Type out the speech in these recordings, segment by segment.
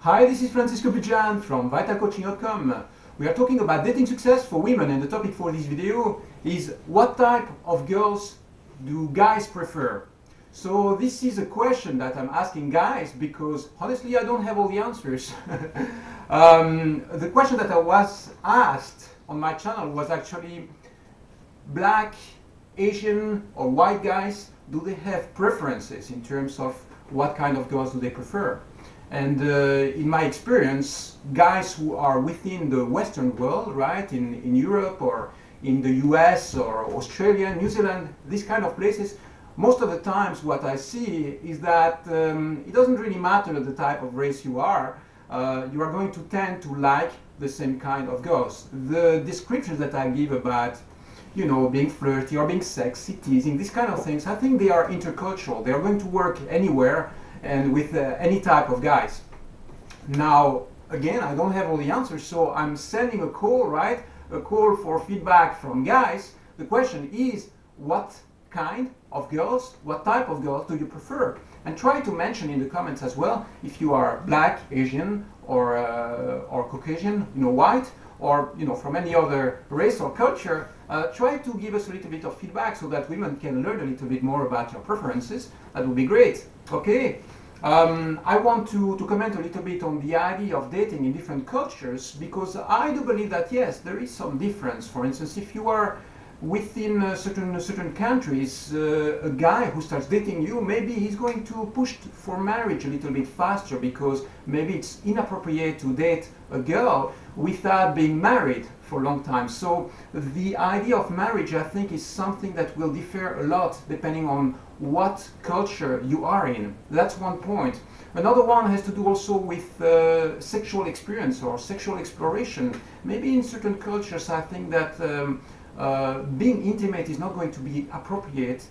Hi, this is Francisco Bujan from vitalcoaching.com. We are talking about dating success for women, and the topic for this video is what type of girls do guys prefer? So this is a question that I'm asking guys because honestly I don't have all the answers. The question that I was asked on my channel was actually black, Asian or white guys, do they have preferences in terms of what kind of girls do they prefer? And in my experience, guys who are within the Western world, right, in Europe or in the US or Australia, New Zealand, these kind of places, most of the times what I see is that it doesn't really matter the type of race you are going to tend to like the same kind of girls. The descriptions that I give about, you know, being flirty or being sexy, teasing, these kind of things, I think they are intercultural. They are going to work anywhere and with any type of guys. Now, again, I don't have all the answers, so I'm sending a call, right? A call for feedback from guys. The question is, what kind of girls, what type of girls do you prefer? And try to mention in the comments as well if you are black, Asian, or Caucasian, you know, white, or you know, from any other race or culture. Try to give us a little bit of feedback so that women can learn a little bit more about your preferences. That would be great. Okay. I want to comment a little bit on the idea of dating in different cultures, because I do believe that yes, there is some difference. For instance, if you are within certain countries, a guy who starts dating you, maybe he's going to push for marriage a little bit faster, because maybe it's inappropriate to date a girl without being married for a long time. So the idea of marriage, I think, is something that will differ a lot depending on what culture you are in. That's one point. Another one has to do also with sexual experience or sexual exploration. Maybe in certain cultures I think that being intimate is not going to be appropriate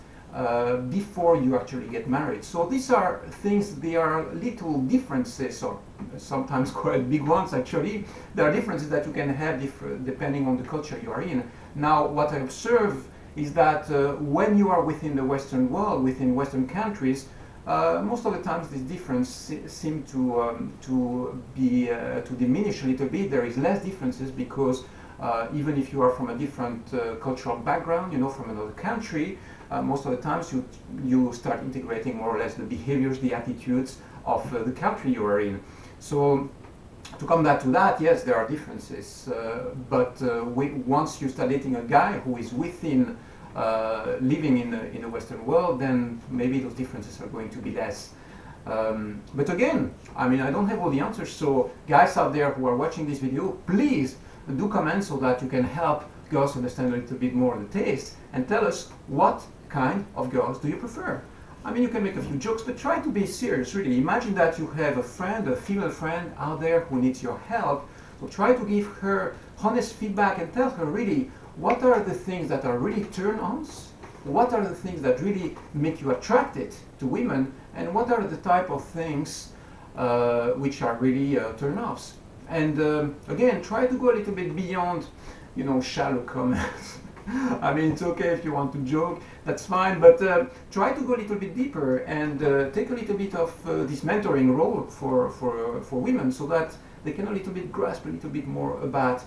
before you actually get married. So these are things, they are little differences, or sometimes quite big ones actually. There are differences that you can have depending on the culture you are in. Now, what I observe is that when you are within the Western world, within Western countries, most of the times these differences seem to diminish a little bit. There is less differences because even if you are from a different cultural background, you know, from another country, most of the times you start integrating more or less the behaviors, the attitudes of the country you are in. So to come back to that, yes, there are differences, but once you start dating a guy who is within living in the Western world, then maybe those differences are going to be less. But again, I mean, I don't have all the answers, so guys out there who are watching this video, please do comment so that you can help girls understand a little bit more the taste, and tell us what kind of girls do you prefer. I mean, you can make a few jokes, but try to be serious, really. Imagine that you have a friend, a female friend out there who needs your help, so try to give her honest feedback and tell her really what are the things that are really turn-ons, what are the things that really make you attracted to women, and what are the type of things which are really turn-offs. And again, try to go a little bit beyond, you know, shallow comments. I mean, it's okay if you want to joke, that's fine, but try to go a little bit deeper and take a little bit of this mentoring role for women, so that they can a little bit grasp a little bit more about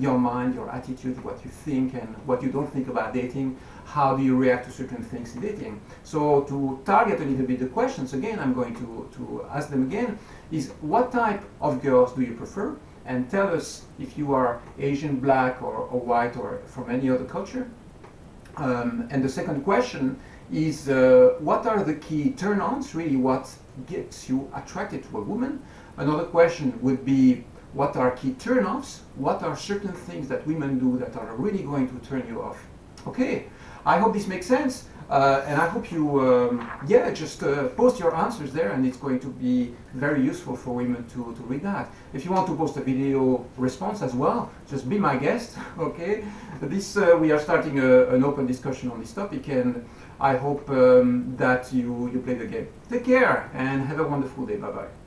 your mind, your attitude, what you think and what you don't think about dating, how do you react to certain things in dating. So to target a little bit the questions, again, I'm going to ask them again, is what type of girls do you prefer? And tell us if you are Asian, black, or white, or from any other culture. And the second question is, what are the key turn-ons, really what gets you attracted to a woman? Another question would be, what are key turn-offs? What are certain things that women do that are really going to turn you off? Okay, I hope this makes sense. And I hope you, yeah, just post your answers there, and it's going to be very useful for women to read that. If you want to post a video response as well, just be my guest, okay? We are starting an open discussion on this topic, and I hope that you play the game. Take care, and have a wonderful day. Bye-bye.